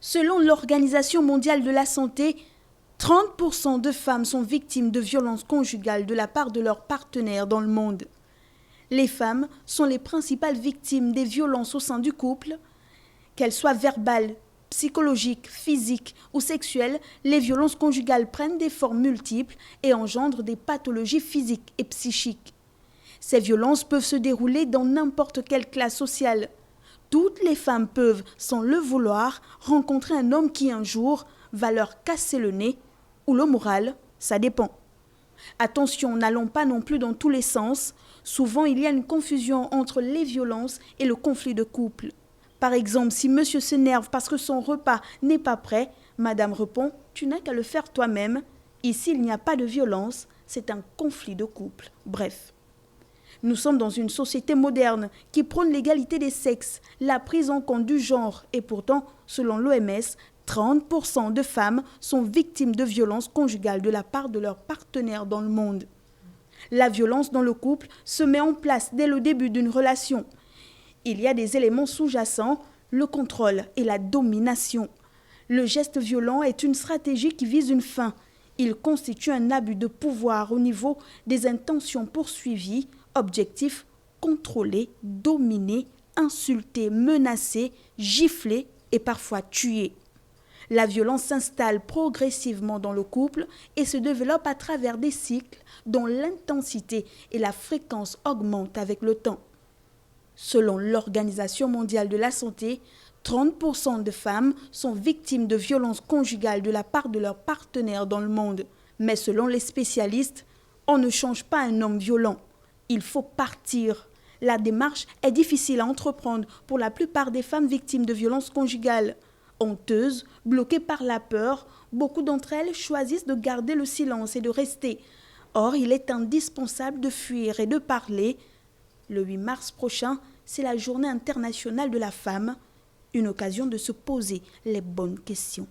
Selon l'Organisation mondiale de la santé, 30% de femmes sont victimes de violences conjugales de la part de leurs partenaires dans le monde. Les femmes sont les principales victimes des violences au sein du couple. Qu'elles soient verbales, psychologiques, physiques ou sexuelles, les violences conjugales prennent des formes multiples et engendrent des pathologies physiques et psychiques. Ces violences peuvent se dérouler dans n'importe quelle classe sociale. Toutes les femmes peuvent, sans le vouloir, rencontrer un homme qui un jour va leur casser le nez ou le moral, ça dépend. Attention, n'allons pas non plus dans tous les sens. Souvent, il y a une confusion entre les violences et le conflit de couple. Par exemple, si monsieur s'énerve parce que son repas n'est pas prêt, madame répond « Tu n'as qu'à le faire toi-même ». Ici, il n'y a pas de violence, c'est un conflit de couple. Bref. Nous sommes dans une société moderne qui prône l'égalité des sexes, la prise en compte du genre et pourtant, selon l'OMS, 30% de femmes sont victimes de violences conjugales de la part de leurs partenaires dans le monde. La violence dans le couple se met en place dès le début d'une relation. Il y a des éléments sous-jacents, le contrôle et la domination. Le geste violent est une stratégie qui vise une fin. Il constitue un abus de pouvoir au niveau des intentions poursuivies, objectifs contrôler, dominer, insulter, menacer, gifler et parfois tuer. La violence s'installe progressivement dans le couple et se développe à travers des cycles dont l'intensité et la fréquence augmentent avec le temps. Selon l'Organisation mondiale de la santé, 30% de femmes sont victimes de violences conjugales de la part de leurs partenaires dans le monde. Mais selon les spécialistes, on ne change pas un homme violent. Il faut partir. La démarche est difficile à entreprendre pour la plupart des femmes victimes de violences conjugales. Honteuses, bloquées par la peur, beaucoup d'entre elles choisissent de garder le silence et de rester. Or, il est indispensable de fuir et de parler. Le 8 mars prochain, c'est la Journée internationale de la femme, une occasion de se poser les bonnes questions.